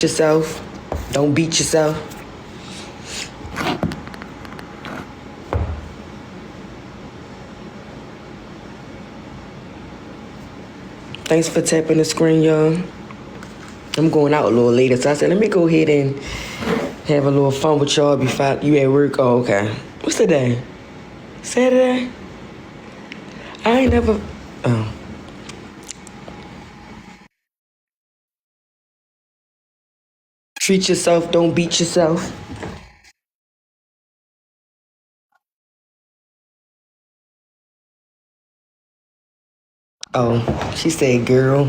Yourself. Don't beat yourself. Thanks for tapping the screen, y'all. I'm going out a little later, so I said, let me go ahead and have a little fun with y'all before you at work. Oh, okay. What's the day? Saturday? I ain't never... Oh. Treat yourself, don't beat yourself. Oh, she said, girl.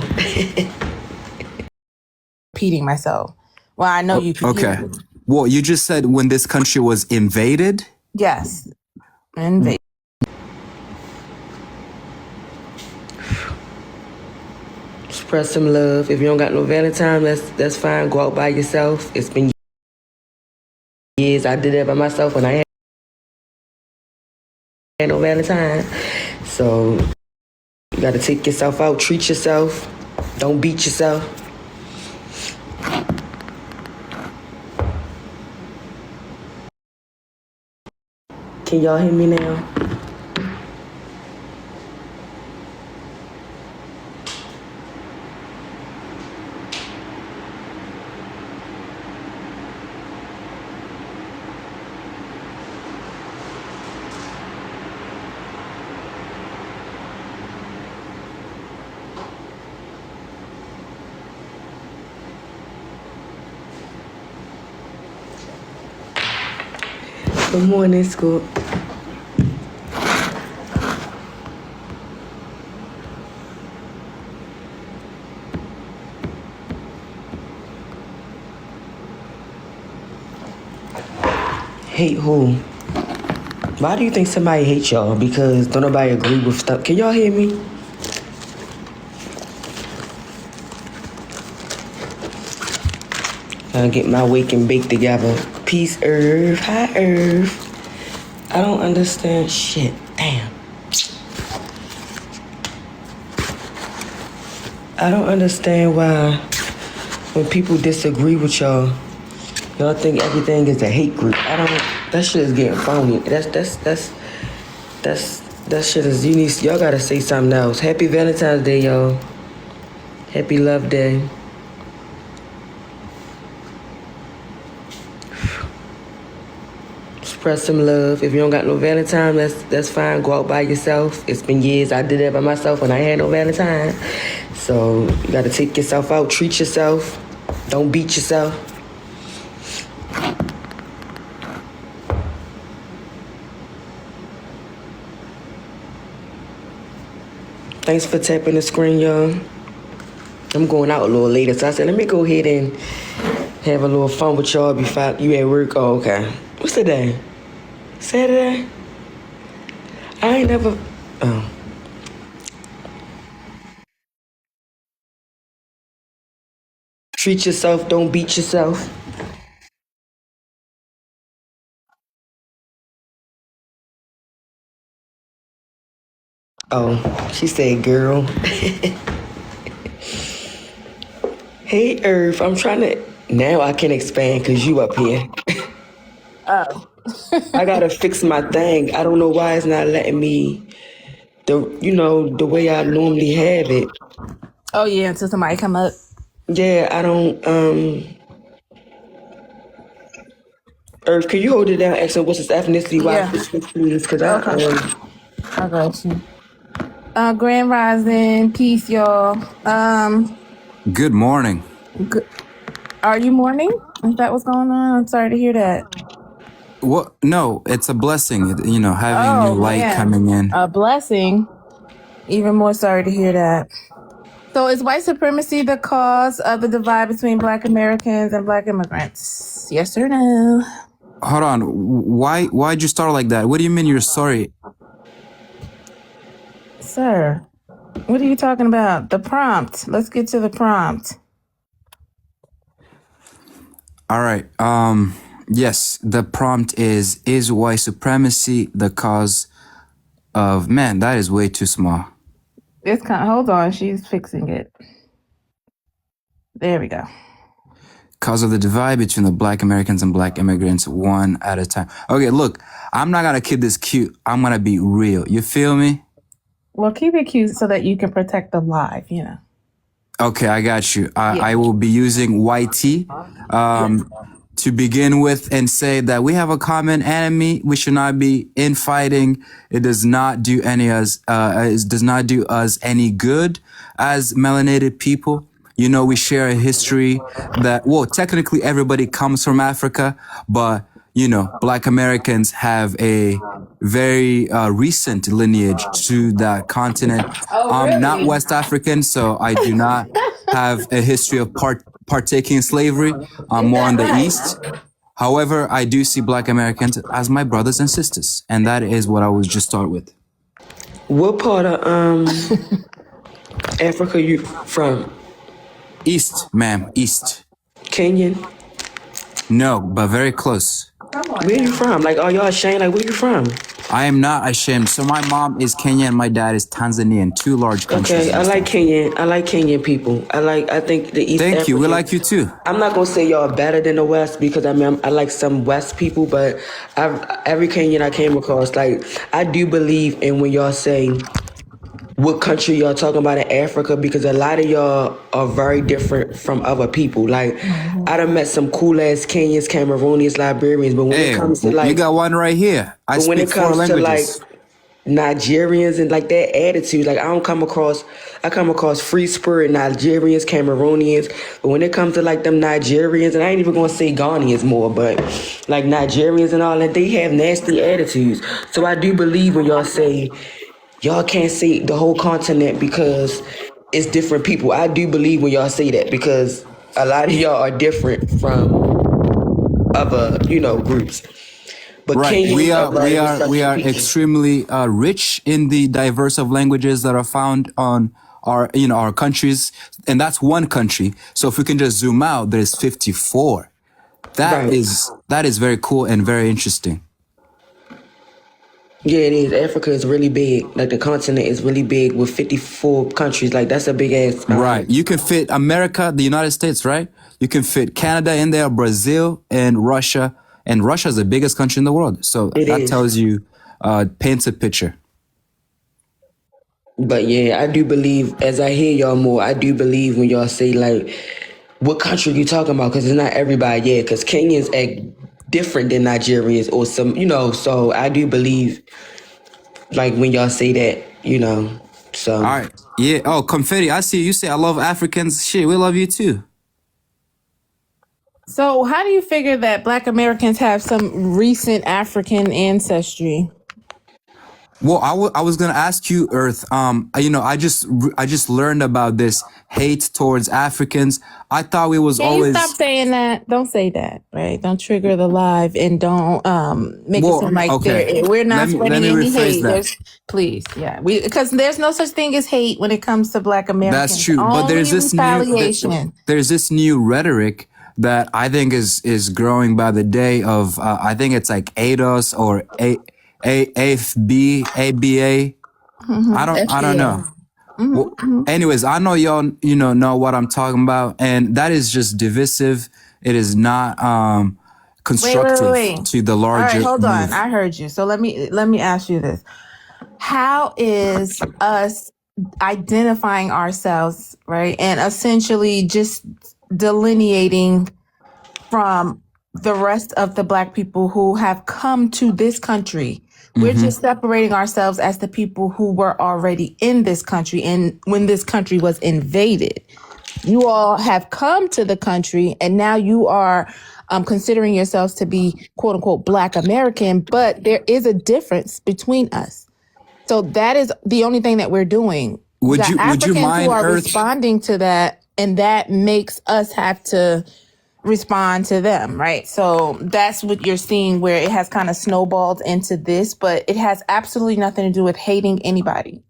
Repeating myself. Well, I know you. Okay. Well, you just said when this country was invaded? Yes. Invade. Express some love. If you don't got no Valentine, that's fine. Go out by yourself. It's been years. I did that by myself when I had no Valentine. So you got to take yourself out. Treat yourself. Don't beat yourself. Can y'all hear me now? Good morning, Scoop. Hate who? Why do you think somebody hates y'all? Because don't nobody agree with stuff. Can y'all hear me? I'll get my wake and bake together. Peace, Irv. Hi, Irv. I don't understand shit. Damn. I don't understand why when people disagree with y'all think everything is a hate group. I don't. That shit is getting phony. That shit is. Y'all gotta say something else. Happy Valentine's Day, y'all. Happy Love Day. Express some love. If you don't got no Valentine, that's fine. Go out by yourself. It's been years. I did that by myself when I had no Valentine. So you gotta take yourself out. Treat yourself. Don't beat yourself. Thanks for tapping the screen, y'all. I'm going out a little later, so I said, let me go ahead and have a little fun with y'all before you at work. Oh, okay. What's the day? Saturday? I ain't never... Oh. Treat yourself, don't beat yourself. Oh, she said, girl. Hey, Irv, I'm trying to... Now I can expand because you up here. Oh. I gotta fix my thing. I don't know why it's not letting me... the way I normally have it. Oh, yeah, until somebody come up. Yeah, I don't... Irv, can you hold it down? Ask him what's his ethnicity? Why, Yeah. please? Because I got you. Grand Rising, peace, y'all. Good morning. Are you mourning? Is that what's going on? I'm sorry to hear that. What? No, it's a blessing. Having new light coming in. A blessing. Even more sorry to hear that. So is white supremacy the cause of the divide between Black Americans and Black immigrants? Yes or no? Hold on. Why'd you start like that? What do you mean you're sorry? Sir, what are you talking about? The prompt. Let's get to the prompt. All right. Yes, the prompt is white supremacy the cause of... Man, that is way too small. Hold on, she's fixing it. There we go. Cause of the divide between the black Americans and black immigrants, one at a time. Okay, look, I'm not gonna keep this cute. I'm gonna be real. You feel me? Well, keep it cute so that you can protect the live, you know. Okay, I got you. Yeah. I will be using YT to begin with and say that we have a common enemy. We should not be infighting. It does not do it does not do us any good as melanated people. You know, we share a history that, well, technically everybody comes from Africa, but, you know, black Americans have a very recent lineage to that continent. I'm not West African, so I do not have a history of partaking in slavery. I'm more on the East. However, I do see black Americans as my brothers and sisters, and that is what I would just start with. What part of Africa you from? East, ma'am, East. Kenyan? No, but very close. Where you from? Like, are y'all ashamed? Like, where you from? I am not ashamed. So my mom is Kenyan and my dad is Tanzanian. Two large countries. Okay, I like Kenyan. I like Kenyan people. I think the East Thank you. We African- like you too. I'm not gonna say y'all better than the West because I mean I like some West people, but every Kenyan I came across, like I do believe in when y'all say what country y'all talking about in Africa because a lot of y'all are very different from other people. Like I done met some cool ass Kenyans, Cameroonians, Liberians, but when it comes to like you got one right here. I but when speak it four comes to like languages. Nigerians and like that attitude, like I come across free spirit Nigerians, Cameroonians, but when it comes to like them Nigerians, and I ain't even gonna say Ghanaians more, but like Nigerians and all that, they have nasty attitudes. So I do believe when y'all say y'all can't say the whole continent because it's different people. I do believe when y'all say that because a lot of y'all are different from other, groups. But Right. Kenyans We are very respectful people. extremely rich in the diverse of languages that are found on our countries, and that's one country. So if we can just zoom out, there's 54. That Right. is very cool and very interesting. Yeah, it is. Africa is really big. Like the continent is really big with 54 countries. Like that's a big ass. Right. You can fit America, the United States, right? You can fit Canada in there, Brazil, and Russia. And Russia is the biggest country in the world. So It that is. tells you, paints a picture. But yeah, I do believe, as I hear y'all more, I do believe when y'all say like, what country you talking about? Because it's not everybody. Yeah, because Kenyans act different than Nigerians or some, so I do believe like when y'all say that, so. All right. Yeah. Oh, confetti. I see you say I love Africans. Shit, we love you too. So, how do you figure that Black Americans have some recent African ancestry? Well, I was gonna ask you, Earth. I just learned about this hate towards Africans. I thought we was Can always. you stop saying that? Don't say that, right? Don't trigger the live and don't make Well, it seem like okay. we're not Let spreading me any rephrase hate. that. Please, yeah, because there's no such thing as hate when it comes to Black Americans. That's true, but Only there's this retaliation. there's this new rhetoric that I think is growing by the day. Of I think it's like ADOS or AFB, ABA. I don't know. Well, anyways, I know y'all know what I'm talking about, and that is just divisive. It is not constructive Wait. to the All larger. right, hold on. move. I heard you. So let me ask you this: how is us identifying ourselves, right, and essentially just delineating from the rest of the Black people who have come to this country? We're just separating ourselves as the people who were already in this country and when this country was invaded. You all have come to the country and now you are considering yourselves to be quote unquote Black American, but there is a difference between us. So that is the only thing that we're doing. Would The you Africans mind, who are Earth? responding to that, and that makes us have to respond to them, right? So that's what you're seeing where it has kind of snowballed into this, but it has absolutely nothing to do with hating anybody.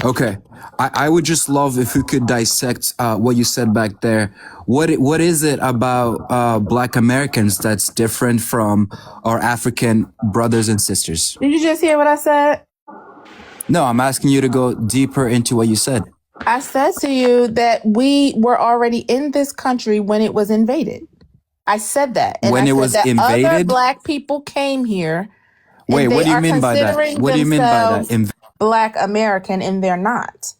Okay, I would just love if we could dissect what you said back there. What is it about Black Americans that's different from our African brothers and sisters? Did you just hear what I said? No, I'm asking you to go deeper into what you said. I said to you that we were already in this country when it was invaded. I said that. And I When it said was that other invaded? black people came here Wait, and what they do you are mean by that? considering What do you mean by that? themselves Black American and they're not.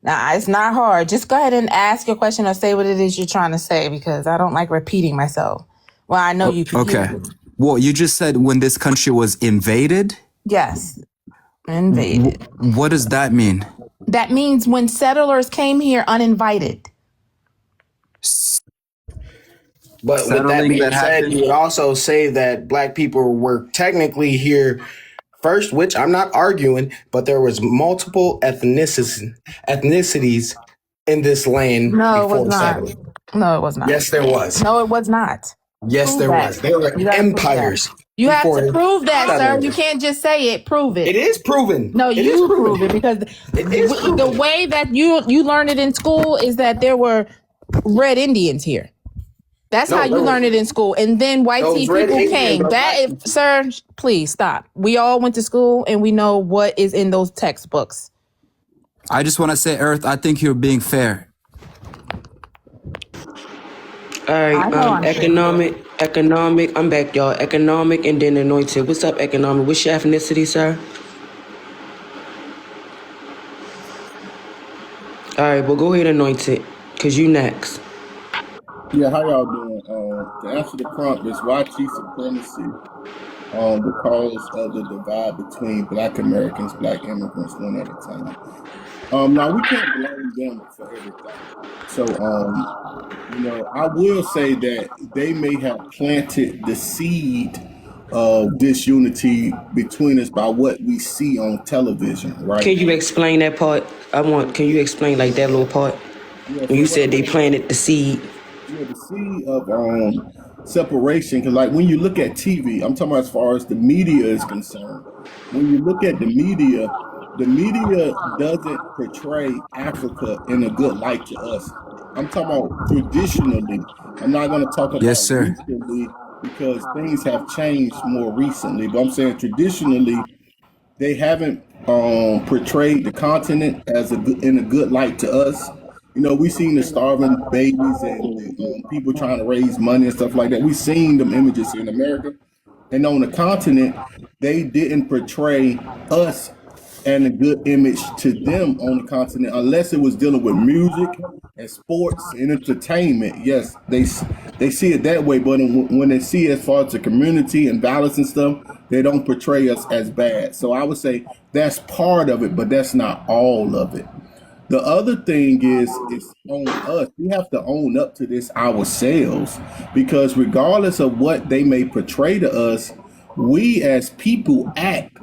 Now, it's not hard. Just go ahead and ask your question or say what it is you're trying to say because I don't like repeating myself. Well, I know you can Okay. hear me. Well, you just said when this country was invaded? Yes, invaded. What does that mean? That means when settlers came here uninvited. But with that Settling being that said, happened? you would also say that black people were technically here first, which I'm not arguing, but there was multiple ethnicities in this land No, it was before not. settling. No, it was not. Yes, there was. No, it was not. Yes, Prove there that. was. There were You gotta prove that. empires You have before to prove that, sir. settlers. You can't just say it. Prove it. It is proven. No, It is you proven. prove it because It is proven. the way that you learned it in school is that there were red Indians here. That's No, how you there learn was- it in school. And then white Those red people Indians came. are That black if people. sir, please stop. We all went to school and we know what is in those textbooks. I just want to say, Earth, I think you're being fair. All right, I know I'm economic. I'm back, y'all. Economic and then anointed. What's up, economic? What's your ethnicity, sir? All right, well, go ahead, anointed, cause you next. Yeah, how y'all doing? To answer the prompt, is why chief supremacy the cause of the divide between Black Americans, Black immigrants, one at a time. Now we can't blame them for everything. So, I will say that they may have planted the seed of disunity between us by what we see on television, right? Can you explain that part? Can you explain like that little part? Yeah. When you said they planted the seed. Yeah, the seed of separation. Because, like, when you look at TV, I'm talking about as far as the media is concerned. When you look at the media doesn't portray Africa in a good light to us. I'm talking about traditionally. I'm not going to talk Yes, about sir. recently because things have changed more recently. But I'm saying traditionally, they haven't portrayed the continent as in a good light to us. We seen the starving babies and the, people trying to raise money and stuff like that. We seen them images here in America, and on the continent, they didn't portray us and a good image to them on the continent unless it was dealing with music and sports and entertainment. Yes, they see it that way, but when they see as far as the community and balance and stuff, they don't portray us as bad. So I would say that's part of it, but that's not all of it. The other thing is it's on us. We have to own up to this ourselves because regardless of what they may portray to us, we as people act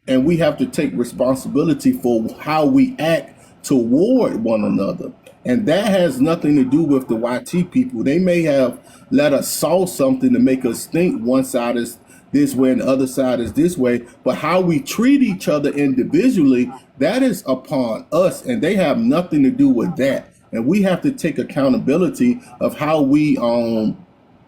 and we have to take responsibility for how we act toward one another. And that has nothing to do with the YT people. They may have let us saw something to make us think one side is this way and the other side is this way, but how we treat each other individually, that is upon us, and they have nothing to do with that. And we have to take accountability of how we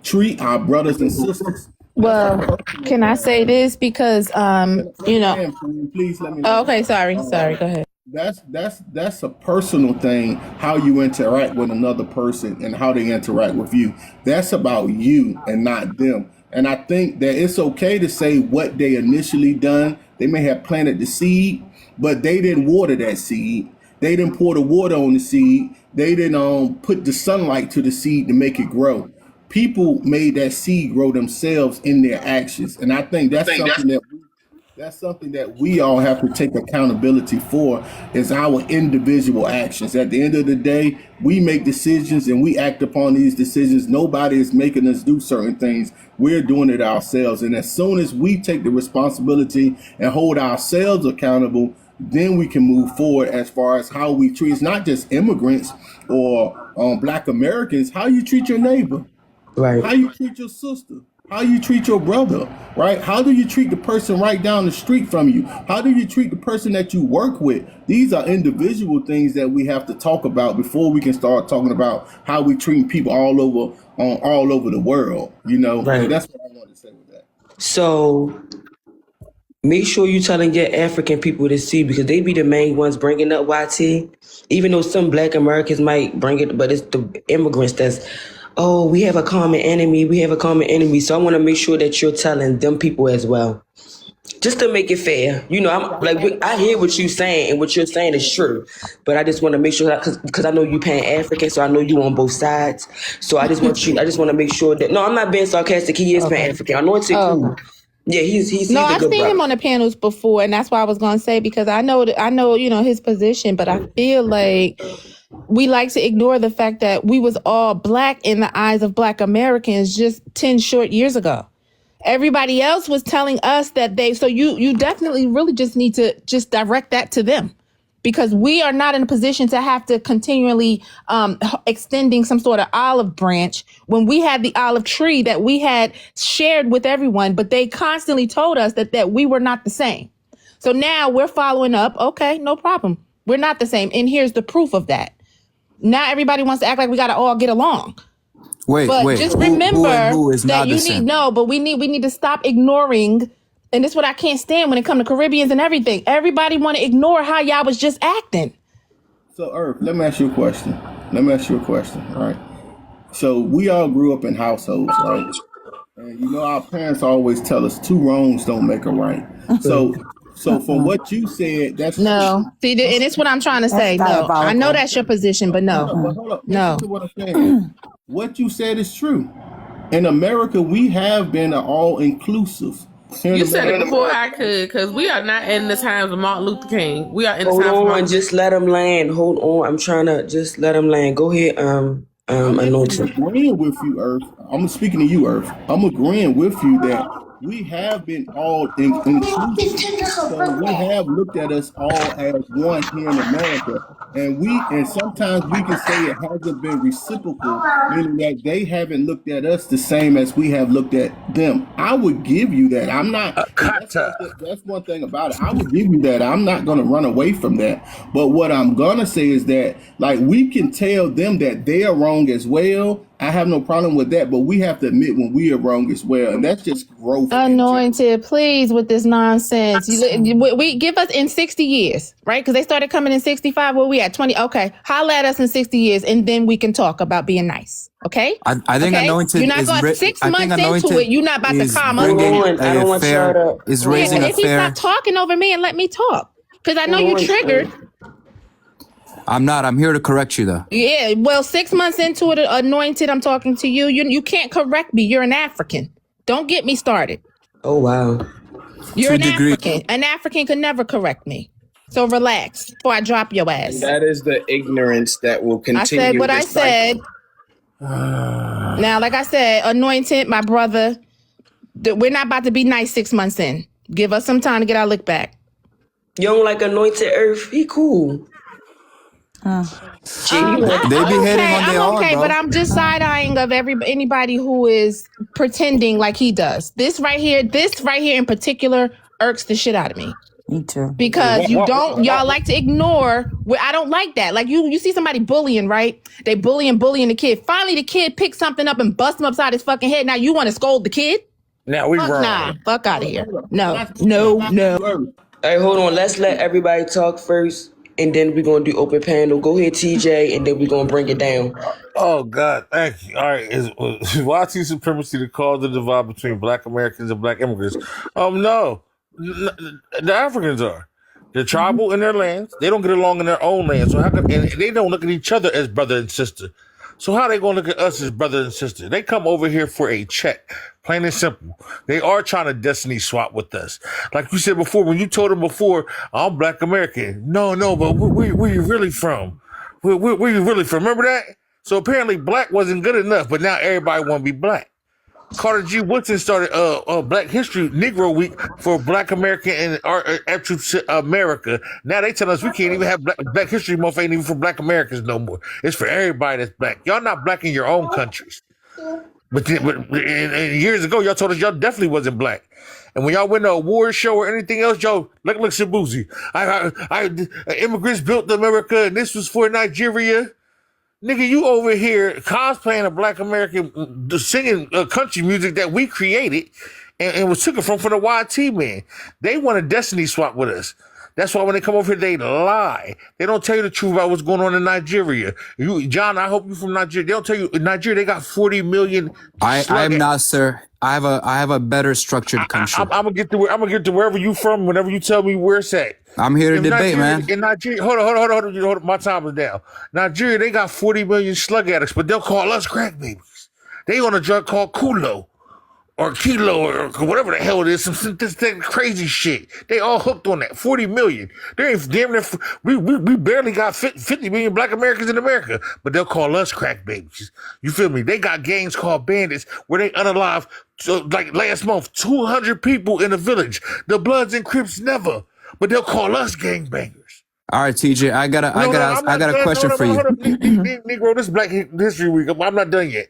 treat our brothers and sisters. Well, can I say this because Please let me. Oh, okay, sorry, go ahead. That's a personal thing. How you interact with another person and how they interact with you. That's about you and not them. And I think that it's okay to say what they initially done. They may have planted the seed, but they didn't water that seed. They didn't pour the water on the seed. They didn't put the sunlight to the seed to make it grow. People made that seed grow themselves in their actions, and I think that's something that we all have to take accountability for is our individual actions. At the end of the day, we make decisions and we act upon these decisions. Nobody is making us do certain things. We're doing it ourselves. And as soon as we take the responsibility and hold ourselves accountable, then we can move forward as far as how we treat. It's not just immigrants or Black Americans, how you treat your neighbor. Right. How you treat your sister, how you treat your brother, right? How do you treat the person right down the street from you? How do you treat the person that you work with? These are individual things that we have to talk about before we can start talking about how we treat people all over the world. So Right. that's what I wanted to say with that. So Make sure you telling your African people to see because they be the main ones bringing up YT. Even though some Black Americans might bring it, but it's the immigrants that's, oh, we have a common enemy. We have a common enemy. So I want to make sure that you're telling them people as well, just to make it fair. You know, I'm like, I hear what you're saying, and what you're saying is true. But I just want to make sure that because I know you Pan African, so I know you on both sides. So I just want to make sure that no, I'm not being sarcastic. He is Pan African. I know it's cool. Okay. Yeah, he's No, a I've good seen him brother. on the panels before, and that's why I was going to say, because I know, his position, but I feel like we like to ignore the fact that we was all Black in the eyes of Black Americans just 10 short years ago. Everybody else was telling us that so you definitely really just need to just direct that to them, because we are not in a position to have to continually extending some sort of olive branch when we had the olive tree that we had shared with everyone, but they constantly told us that we were not the same. So now we're following up. Okay, no problem. We're not the same. And here's the proof of that. Now everybody wants to act like we got to all get along. But just remember who is that not you the same? but we need to stop ignoring. And this is what I can't stand when it comes to Caribbeans and everything. Everybody want to ignore how y'all was just acting. So, Earth, let me ask you a question. Right? So, we all grew up in households, right? And you know, our parents always tell us 2 wrongs don't make a right. So from what you said, that's No. See, and it's what I'm trying to say. No, I know that's your position, but no. But hold up. No. Listen to what I'm saying. What you said is true. In America, we have been all-inclusive. You said it before I could, because we are not in the times of Martin Luther King. We are in the Hold times of Martin on, just let him land. Hold on, I'm trying to just let him land. Go ahead, I'm Anointed. agreeing with you, Earth. I'm speaking to you, Earth. I'm agreeing with you that we have been inclusive. So we have looked at us all as one here in America. And sometimes we can say it hasn't been reciprocal, meaning that they haven't looked at us the same as we have looked at them. I would give you that. I'm not. That's one thing about it. I would give you that. I'm not going to run away from that. But what I'm going to say is that, like, we can tell them that they are wrong as well. I have no problem with that, but we have to admit when we are wrong as well, and that's just growth. Anointed, please, with this nonsense. We give us in 60 years, right? Because they started coming in 65. Where we at 20? Okay, holla at us in 60 years, and then we can talk about being nice. Okay? I think okay? Anointed You're not going 6 months into it. You're not about to calm us Hold on, down. I don't want y'all to. Is raising If a you fair. stop talking over me and let me talk, because I know you triggered. I'm not. I'm here to correct you, though. Yeah, well, 6 months into it, Anointed, I'm talking to you. You can't correct me. You're an African. Don't get me started. Oh wow. You're an degree. African. An African could never correct me. So relax before I drop your ass. That is the ignorance that will continue. I said what I said. Now, like I said, Anointed, my brother, we're not about to be nice 6 months in. Give us some time to get our lick back. You don't like Anointed Earth? He cool. They be hitting on their own, okay, bro. but I'm just side-eyeing of anybody who is pretending like he does. This right here in particular irks the shit out of me. Me too. Because y'all like to ignore. I don't like that. Like you see somebody bullying, right? They bullying the kid. Finally, the kid picks something up and busts him upside his fucking head. Now you want to scold the kid? Now we wrong. Nah, fuck out of here. No. Hey, hold on. Let's let everybody talk first, and then we're gonna do open panel. Go ahead, TJ, and then we're gonna bring it down. Oh God, thank you. All right, is white supremacy the cause of the divide between Black Americans and Black immigrants? No, the Africans are. They're tribal in their lands. They don't get along in their own land. So and they don't look at each other as brother and sister. So how they gonna look at us as brother and sister? They come over here for a check, plain and simple. They are trying to destiny swap with us. Like you said before, when you told them before, I'm Black American. No, but where you really from? Where you really from? Remember that? So apparently Black wasn't good enough, but now everybody want to be Black. Carter G. Woodson started Black History Negro Week for Black American and Attributes America. Now they tell us we can't even have Black History Month ain't even for Black Americans no more. It's for everybody that's Black. Y'all not Black in your own countries. But years ago, y'all told us y'all definitely wasn't Black. And when y'all win an award show or anything else, y'all look Shabuzi. Immigrants built America, and this was for Nigeria. Nigga, you over here cosplaying a Black American, singing country music that we created, and was taken from the YT man. They want a destiny swap with us. That's why when they come over here, they lie. They don't tell you the truth about what's going on in Nigeria. John, I hope you're from Nigeria. They don't tell you in Nigeria they got 40 million. I am not, sir. I have a better structured country. I'm gonna get to wherever you from. Whenever you tell me where it's at. I'm here to debate, man. In Nigeria, hold on. My time is down. Nigeria, they got 40 million slug addicts, but they'll call us crack babies. They on a drug called Kulo. Or Kilo, or whatever the hell it is, some this crazy shit. They all hooked on that. 40 million. They ain't damn near. We barely got 50 million black Americans in America, but they'll call us crack babies. You feel me? They got gangs called bandits where they unalive. So like last month, 200 people in a village. The Bloods and Crips never, but they'll call us gangbangers. All right, TJ, I got a question for you. Negro, this is Black History Week. I'm not done yet.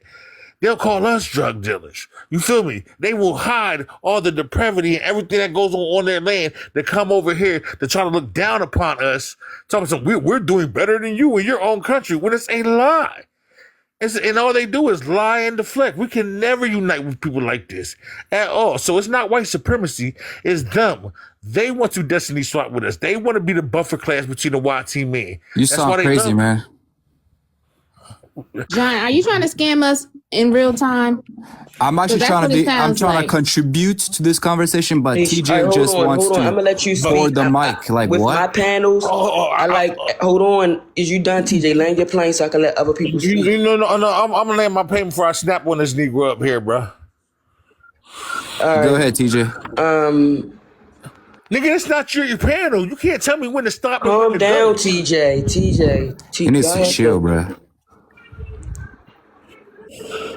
They'll call us drug dealers. You feel me? They will hide all the depravity and everything that goes on their land to come over here to try to look down upon us. Talking about we're doing better than you in your own country when it's a lie. And all they do is lie and deflect. We can never unite with people like this at all. So it's not white supremacy. It's them. They want to destiny swap with us. They want to be the buffer class between the YT men. You sound crazy, man. John, are you trying to scam us in real time? I'm actually trying to contribute to this conversation, but TJ just wants to I'm gonna let you hold the mic. Like with what? my panels, hold on. Is you done, TJ? Land your plane so I can let other people speak. No. I'm gonna land my plane before I snap on this Negro up here, bro. Go ahead, TJ. Nigga, it's not your panel. You can't tell me when to stop. Calm down, TJ. You need to chill, bro.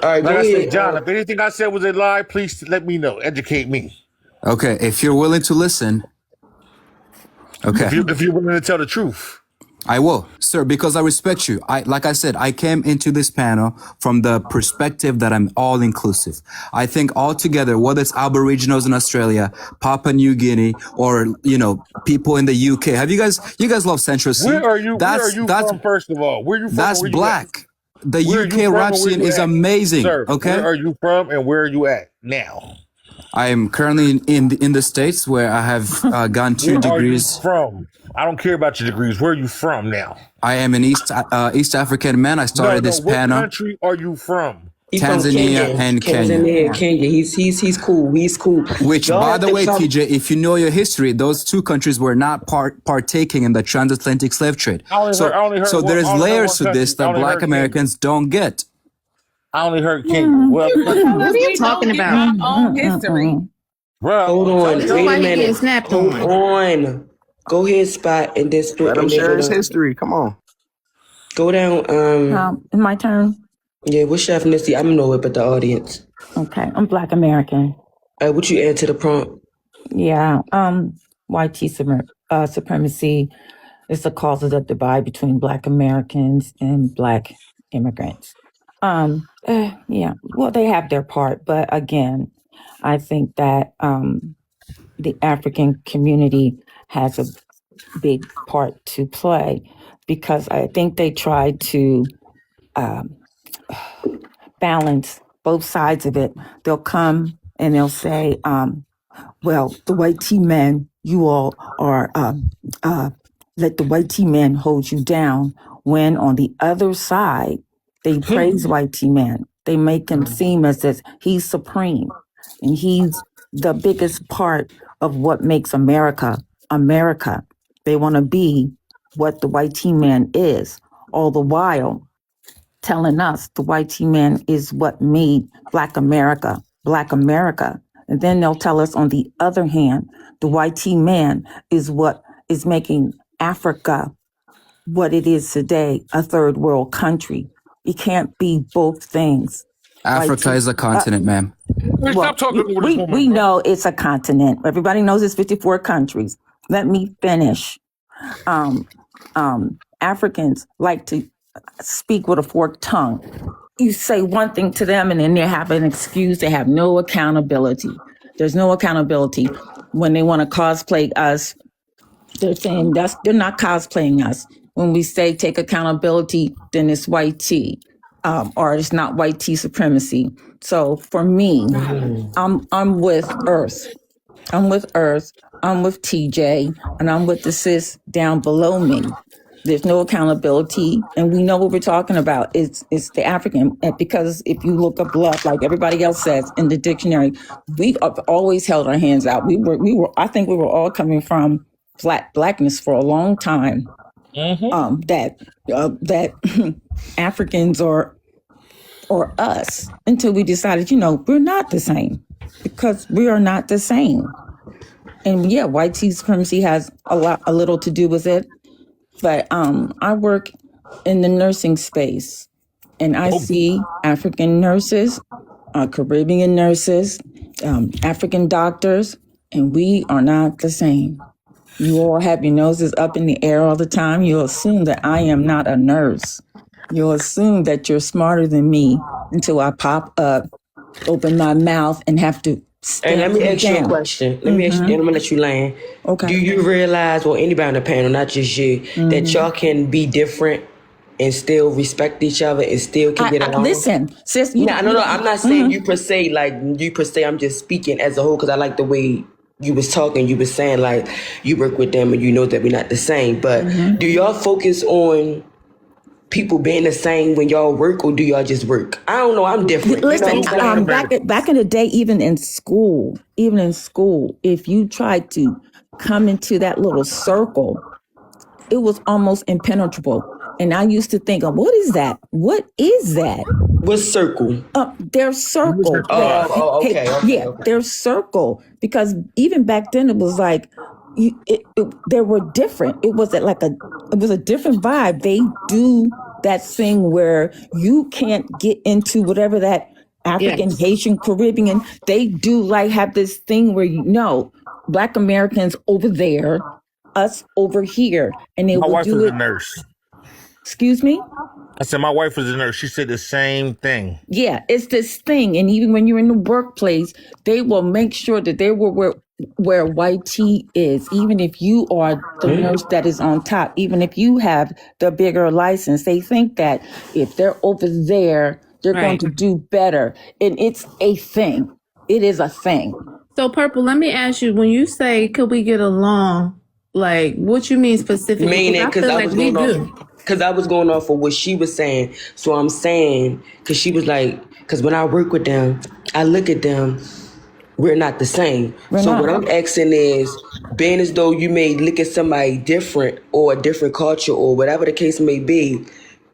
All right, like I said, John, if anything I said was a lie, please let me know. Educate me. Okay, if you're willing to listen. Okay. If you're willing to tell the truth. I will, sir, because I respect you. Like I said, I came into this panel from the perspective that I'm all inclusive. I think altogether, whether it's Aboriginals in Australia, Papua New Guinea, or, people in the UK. You guys love Central Sea. Where are you from, first of all? Where are you from? That's black. The UK rap scene is amazing. Sir, okay, where are you from and where are you at now? I am currently in the States where I have gotten 2 degrees. Where are you from? I don't care about your degrees. Where are you from now? I am an East African man. I started this panel. What country are you from? Tanzania and Kenya. Kenya. He's cool. He's cool. Which, by the way, TJ, if you know your history, those 2 countries were not partaking in the transatlantic slave trade. So there's layers to this that Black Americans don't get. I only heard Kenya. Well, what are you talking about? Own history. Bro, hold on. Wait a minute. Hold on. Go ahead, Spot, and then split. Let him share his history. Come on. Go down. My turn. Yeah, what's your ethnicity? I don't know it, but the audience. Okay, I'm Black American. What you add to the prompt? Yeah, YT supremacy is the cause of the divide between Black Americans and Black immigrants. Yeah, well, they have their part, but again, I think that the African community has a big part to play because I think they try to balance both sides of it. They'll come and they'll say, well, the white tea men, you all are, let the white tea men hold you down. When on the other side, they praise white tea men. They make him seem as if he's supreme and he's the biggest part of what makes America, America. They want to be what the white tea man is, all the while telling us the white tea man is what made Black America, Black America. And then they'll tell us on the other hand, the white tea man is what is making Africa what it is today, a third world country. It can't be both things. Africa is a continent, ma'am. Well, stop talking to this woman, we know it's a continent. Everybody knows it's 54 countries. Let me finish. Africans like to speak with a forked tongue. You say one thing to them and then they have an excuse. They have no accountability. There's no accountability. When they want to cosplay us, they're saying they're not cosplaying us. When we say take accountability, then it's white tea. or it's not white tea supremacy. So for me, I'm with Earth. I'm with Earth. I'm with TJ, and I'm with the sis down below me. There's no accountability, and we know what we're talking about. It's the African, because if you look up love, like everybody else says in the dictionary, we have always held our hands out. We were. I think we were all coming from blackness for a long time. That Africans or us, until we decided, we're not the same, because we are not the same. And yeah, white tea supremacy has a little to do with it. But I work in the nursing space, and I see African nurses, Caribbean nurses, African doctors, and we are not the same. You all have your noses up in the air all the time. You'll assume that I am not a nurse. You'll assume that you're smarter than me until I pop up, open my mouth, and have to And let me ask you a down. question. Let me ask you, and I'm gonna let you land. Okay. Do you realize, or anybody on the panel, not just you, that y'all can be different and still respect each other and still can get along? Listen, sis. No, I'm not saying you per se, like you per se. I'm just speaking as a whole because I like the way you was talking. You was saying like you work with them and you know that we're not the same. But do y'all focus on people being the same when y'all work, or do y'all just work? I don't know. I'm different. Listen, you know what I'm saying? back in the day, even in school, if you tried to come into that little circle, it was almost impenetrable. And I used to think, what is that? What is that? What circle? Their circle. Okay. Their circle. Because even back then, it was like they were different. It was like it was a different vibe. They do that thing where you can't get into whatever that African, Haitian, Caribbean. They do have this thing where Black Americans over there, us over here, and they My will wife do was it. a nurse. Excuse me? I said my wife was a nurse. She said the same thing. Yeah, it's this thing. And even when you're in the workplace, they will make sure that they were where white tea is, even if you are the nurse that is on top, even if you have the bigger license. They think that if they're over there, they're going to do better. And it's a thing. It is a thing. So, Purple, let me ask you, when you say, could we get along, like, what you mean specifically? Meaning, because I was going off. Because I was going off of what she was saying. So I'm saying, because she was like, because when I work with them, I look at them, we're not the same. What I'm asking is, being as though you may look at somebody different or a different culture or whatever the case may be,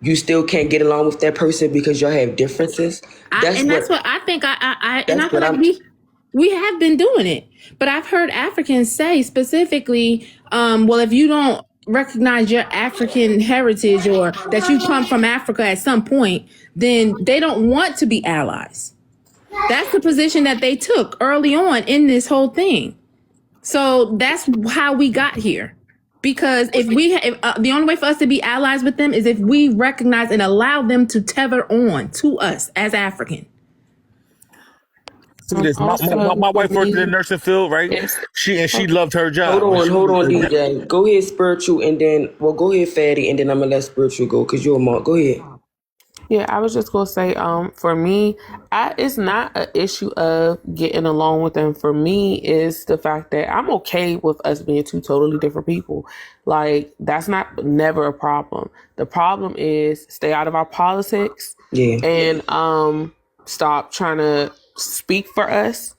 you still can't get along with that person because y'all have differences. That's what I think. I feel like we have been doing it, but I've heard Africans say specifically, well, if you don't recognize your African heritage or that you come from Africa at some point, then they don't want to be allies. That's the position that they took early on in this whole thing. So that's how we got here. Because if the only way for us to be allies with them is if we recognize and allow them to tether on to us as African. See this. My wife worked in the nursing field, right? Yes. She loved her job. Hold on, DJ. Go ahead, spiritual, and then go ahead, Faadhi, and then I'm gonna let spiritual go because you're a mom. Go ahead. Yeah, I was just gonna say, for me, it's not an issue of getting along with them. For me, is the fact that I'm okay with us being two totally different people. Like that's never a problem. The problem is stay out of our politics. Yeah. And stop trying to speak for us.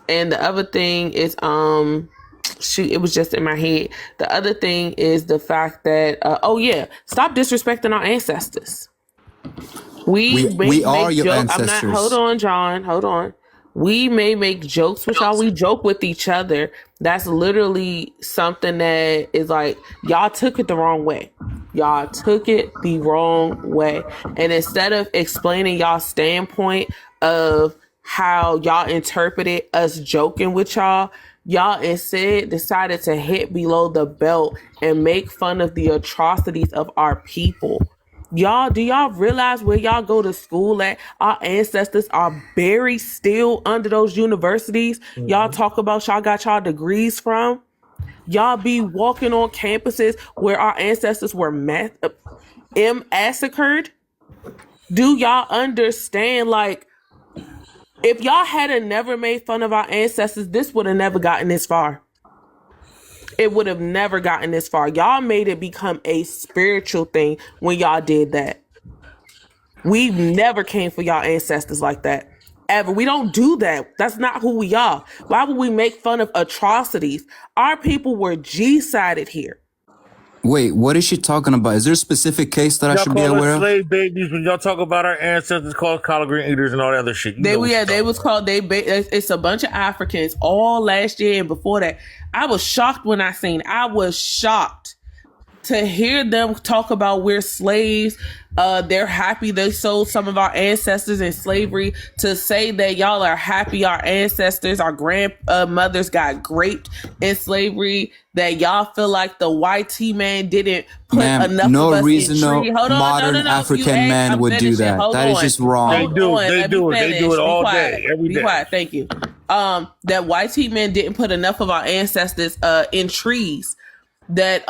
And the other thing is, it was just in my head. The other thing is the fact that, stop disrespecting our ancestors. We are your ancestors. Hold on, John. Hold on. We may make jokes with y'all. We joke with each other. That's literally something that is like, y'all took it the wrong way. Y'all took it the wrong way. And instead of explaining y'all standpoint of how y'all interpreted us joking with y'all instead decided to hit below the belt and make fun of the atrocities of our people. Do y'all realize where y'all go to school at? Our ancestors are buried still under those universities. Mm-hmm. Y'all talk about y'all got y'all degrees from. Y'all be walking on campuses where our ancestors were massacred. Do y'all understand? Like, if y'all had never made fun of our ancestors, this would have never gotten this far. It would have never gotten this far. Y'all made it become a spiritual thing when y'all did that. We never came for y'all ancestors like that. Ever. We don't do that. That's not who we are. Why would we make fun of atrocities? Our people were G-sided here. Wait, what is she talking about? Is there a specific case that I Y'all should be call aware us of? slave babies when y'all talk about our ancestors called collard green eaters and all that other shit. They was called it's a bunch of Africans all last year and before that. I was shocked when I seen. I was shocked to hear them talk about we're slaves. They're happy they sold some of our ancestors in slavery. To say that y'all are happy our ancestors, our grandmothers got raped in slavery. That y'all feel like the YT man didn't put enough no of us reason in no tree. Hold on, modern African man would do that. That is just wrong. They do it. They do it all day, every day. Be quiet. Thank you. That YT man didn't put enough of our ancestors in trees. That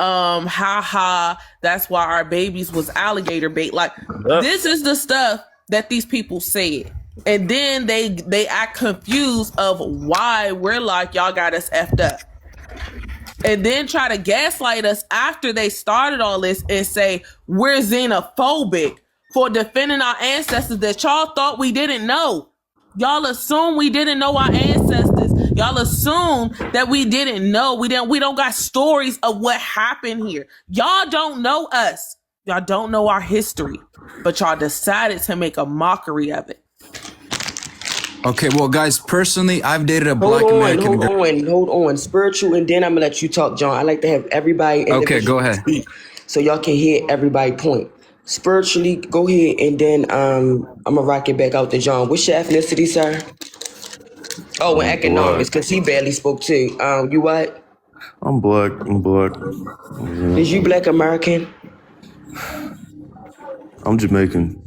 that's why our babies was alligator bait. Like, this is the stuff that these people said, and then they act confused of why we're like, y'all got us effed up, and then try to gaslight us after they started all this and say we're xenophobic for defending our ancestors that y'all thought we didn't know. Y'all assume we didn't know our ancestors. Y'all assume that we didn't know. We don't got stories of what happened here. Y'all don't know us. Y'all don't know our history. But y'all decided to make a mockery of it. Okay, well, guys, personally, I've dated a Black American girl. Hold on. Spiritual, and then I'm gonna let you talk, John. I like to have everybody. Okay, go ahead. Speak, so y'all can hear everybody point. Spiritually, go ahead, and then I'm gonna rock it back out to John. What's your ethnicity, sir? Oh, and economics, because he barely spoke too. You what? I'm black. Is you Black American? I'm Jamaican.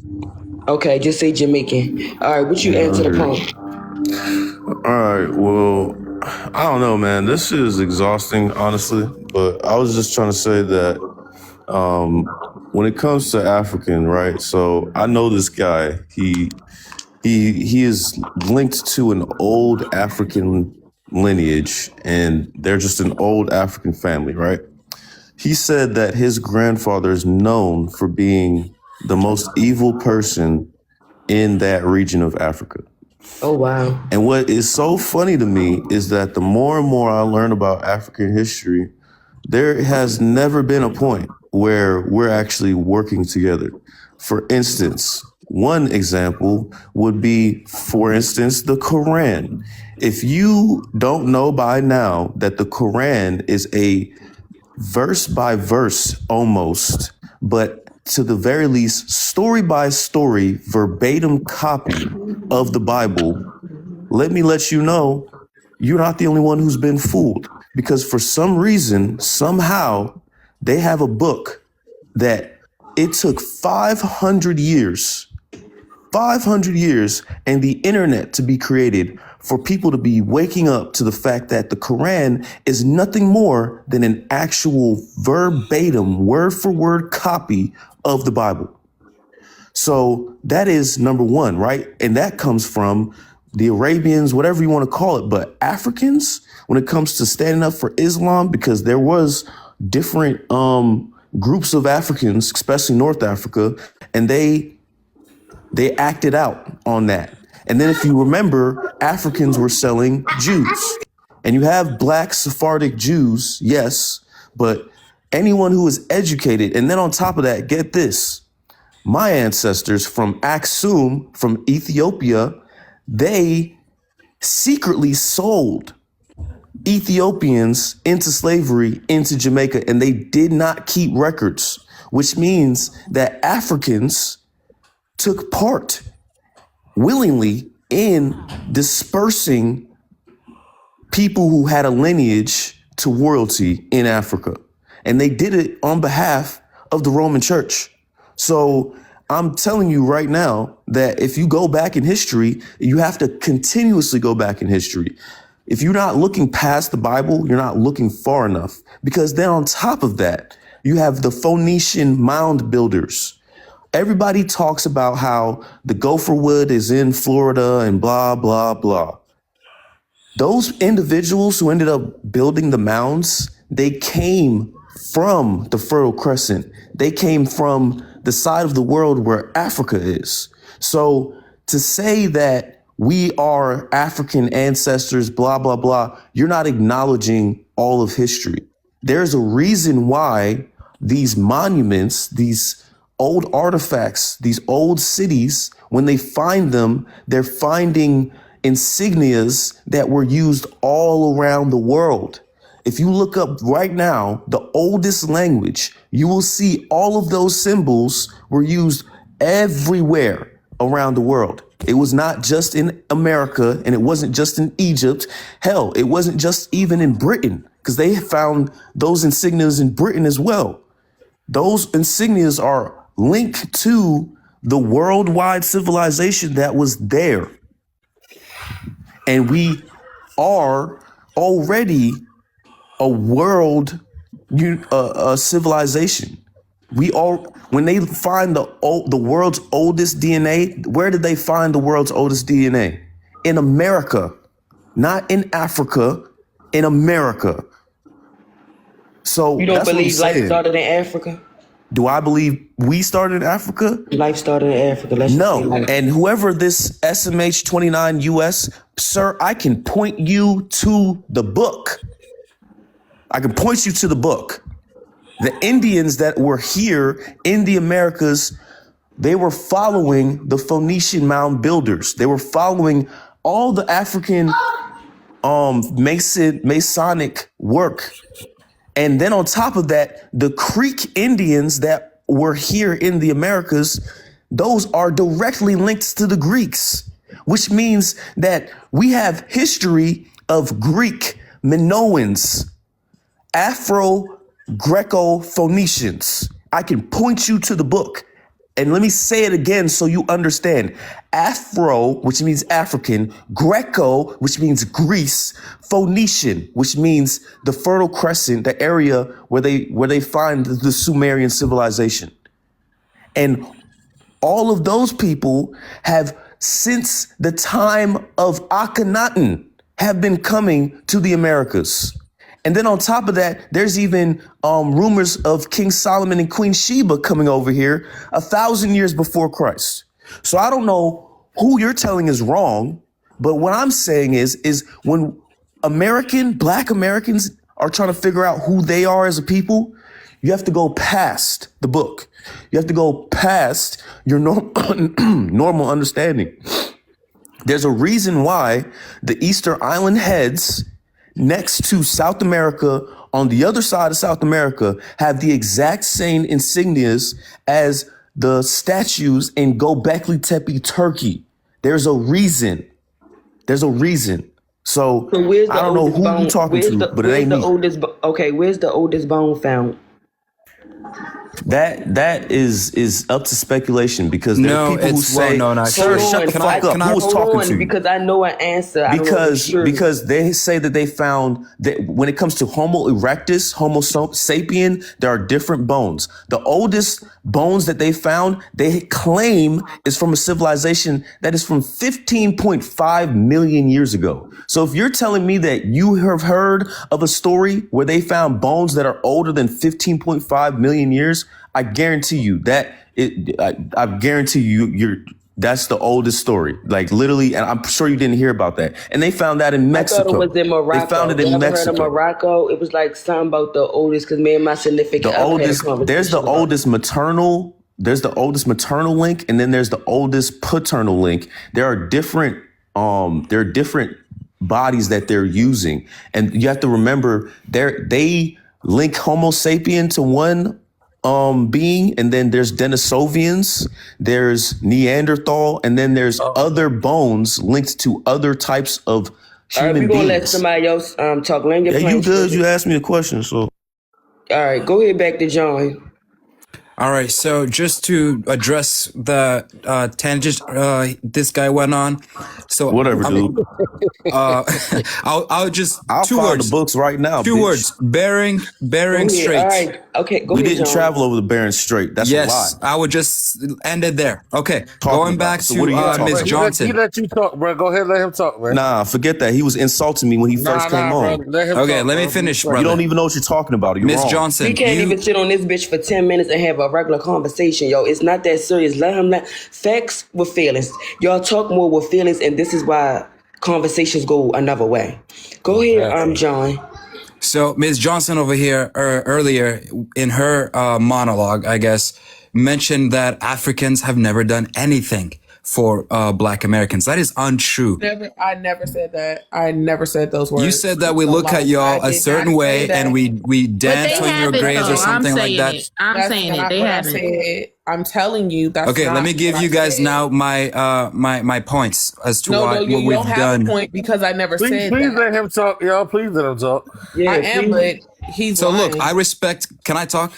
Okay, just say Jamaican. All right, what you answer the prompt? All right, well, I don't know, man. This is exhausting, honestly. But I was just trying to say that when it comes to African, right? So I know this guy. He is linked to an old African lineage, and they're just an old African family, right? He said that his grandfather is known for being the most evil person in that region of Africa. Oh, wow. And what is so funny to me is that the more and more I learn about African history, there has never been a point where we're actually working together. For instance, one example would be, for instance, the Quran. If you don't know by now that the Quran is a verse by verse almost, but to the very least, story by story, verbatim copy of the Bible, let me let you know, you're not the only one who's been fooled. Because for some reason, somehow, they have a book that it took 500 years and the internet to be created for people to be waking up to the fact that the Quran is nothing more than an actual verbatim, word for word copy of the Bible. So that is number one, right? And that comes from the Arabians, whatever you want to call it. But Africans, when it comes to standing up for Islam, because there was different groups of Africans, especially North Africa, and they acted out on that. And then if you remember, Africans were selling Jews. And you have Black Sephardic Jews, yes, but anyone who is educated, and then on top of that, get this, my ancestors from Aksum, from Ethiopia, they secretly sold Ethiopians into slavery into Jamaica, and they did not keep records, which means that Africans took part willingly in dispersing people who had a lineage to royalty in Africa. And they did it on behalf of the Roman Church. So I'm telling you right now that if you go back in history, you have to continuously go back in history. If you're not looking past the Bible, you're not looking far enough. Because then on top of that, you have the Phoenician mound builders. Everybody talks about how the gopher wood is in Florida and blah, blah, blah. Those individuals who ended up building the mounds, they came from the Fertile Crescent. They came from the side of the world where Africa is. So to say that we are African ancestors, blah, blah, blah, you're not acknowledging all of history. There's a reason why these monuments, these old artifacts, these old cities, when they find them, they're finding insignias that were used all around the world. If you look up right now, the oldest language, you will see all of those symbols were used everywhere around the world. It was not just in America, and it wasn't just in Egypt. Hell, it wasn't just even in Britain, because they found those insignias in Britain as well. Those insignias are linked to the worldwide civilization that was there. And we are already a world civilization. We all, when they find the world's oldest DNA, where did they find the world's oldest DNA? In America, not in Africa, in America. So You don't that's what I'm believe life saying. started in Africa? Do I believe we started in Africa? Life started in Africa. Let's just say No. life. And whoever this SMH 29 US, sir, I can point you to the book. I can point you to the book. The Indians that were here in the Americas, they were following the Phoenician mound builders. They were following all the African Masonic work. And then on top of that, the Creek Indians that were here in the Americas, those are directly linked to the Greeks, which means that we have history of Greek Minoans, Afro-Greco-Phoenicians. I can point you to the book. And let me say it again so you understand. Afro, which means African, Greco, which means Greece, Phoenician, which means the Fertile Crescent, the area where they find the Sumerian civilization. And all of those people have, since the time of Akhenaten, have been coming to the Americas. And then on top of that, there's even rumors of King Solomon and Queen Sheba coming over here 1,000 years before Christ. So I don't know who you're telling is wrong, but what I'm saying is when Black Americans are trying to figure out who they are as a people, you have to go past the book. You have to go past your normal understanding. There's a reason why the Easter Island heads next to South America, on the other side of South America, have the exact same insignias as the statues in Göbekli Tepe, Turkey. There's a reason. So where's the I don't know oldest who bone? you're talking to, but it ain't me. Where's the oldest bone found? That is up to speculation, because there are No, people who it's well say, known, "Sir, actually. shut the Can fuck I- up." can I- Who was talking to you? Because I know an answer. I don't know for sure. Because they say that they found that when it comes to Homo erectus, Homo sapien, there are different bones. The oldest bones that they found, they claim, is from a civilization that is from 15.5 million years ago. So if you're telling me that you have heard of a story where they found bones that are older than 15.5 million years, I guarantee you that I guarantee you that's the oldest story. Like literally, and I'm sure you didn't hear about that. And they found that in Mexico. I thought it was in Morocco. They found it in You ever Mexico. heard of Morocco? It was like something about the oldest, because me and my significant The other had a oldest, conversation there's the about oldest maternal, there's the oldest maternal link, and then there's the oldest paternal link. There are different bodies that they're using. And you have to remember they link Homo sapien to one being, and then there's Denisovians, there's Neanderthal, and then there's other bones linked to other types of All right, human we're going to let beings. somebody else talk. Land your Yeah, you plane. good. You asked me a question, so. All right, go ahead back to John. All right, so just to address the tangent this guy went on, so Whatever, dude. I'll just I'll two find words. the books right now. Two bitch. words: Bering All Strait. right. Okay, go We ahead, didn't John. travel over the Bering Strait. That's a Yes, lie. I would just end it there. Okay, Talking going about. back So to what are you talking Ms. about? Johnson. He let you talk, bro. Go ahead, let him talk, man. Nah, forget that. He was insulting me when he first came bro. on. Let him Okay, talk, let me bro. finish, You brother. don't even know what you're talking about. You're Ms. wrong. Johnson, He can't even sit on this bitch for 10 minutes and have a regular conversation, yo. It's not that serious. Let him facts with feelings. Y'all talk more with feelings, and this is why conversations go another way. Go ahead, John. So Ms. Johnson over here earlier in her monologue, I guess, mentioned that Africans have never done anything for Black Americans. That is untrue. I never said that. I never said those words. You said that we No look lie. at y'all I a did certain not way say that. and we dance they on your haven't, graves or though. something I'm like saying that. it. I'm saying not it. They what I haven't. said. I'm telling you that's Okay, not let me give what you I guys said. now my points as to No, what you we've don't have done. a point because I never Please said that. let him talk, y'all. Please let him talk. Yeah, I am, please. but he's So lying. look, I respect, can I talk?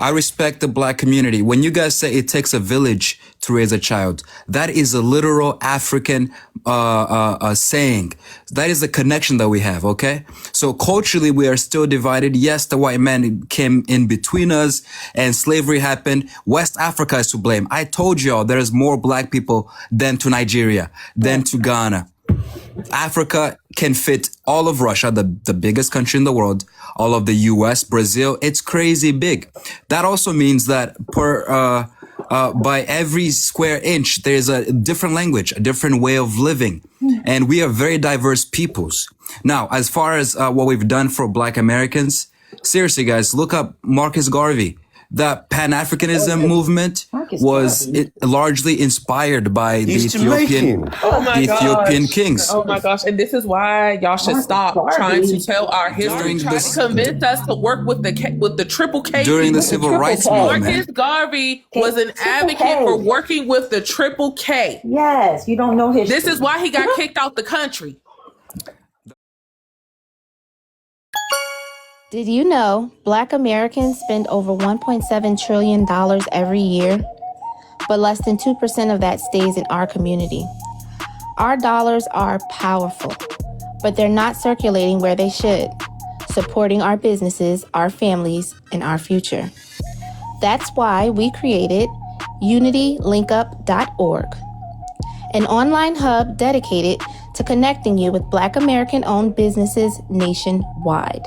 I respect the Black community. When you guys say it takes a village to raise a child, that is a literal African saying. That is the connection that we have, okay? So culturally, we are still divided. Yes, the white man came in between us and slavery happened. West Africa is to blame. I told y'all there's more Black people than to Nigeria, than to Ghana. Africa can fit all of Russia, the biggest country in the world, all of the US, Brazil. It's crazy big. That also means that by every square inch, there's a different language, a different way of living. And we are very diverse peoples. Now, as far as what we've done for Black Americans, seriously, guys, look up Marcus Garvey. The Pan-Africanism movement was largely inspired by the He's Ethiopian, Jamaican. Oh my gosh. Ethiopian kings. Oh my gosh. And this is why y'all should stop trying to tell our history, During trying this- to convince us to work with the triple K. During the people. civil rights Marcus movement, Garvey was an advocate for working with the triple K. Yes, you don't know history. This is why he got kicked out the country. Did you know Black Americans spend over $1.7 trillion every year? But less than 2% of that stays in our community. Our dollars are powerful, but they're not circulating where they should, supporting our businesses, our families, and our future. That's why we created unitylinkup.org, an online hub dedicated to connecting you with Black American-owned businesses nationwide.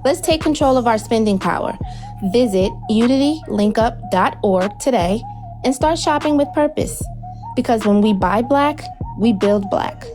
Let's take control of our spending power. Visit unitylinkup.org today and start shopping with purpose. Because when we buy Black, we build Black.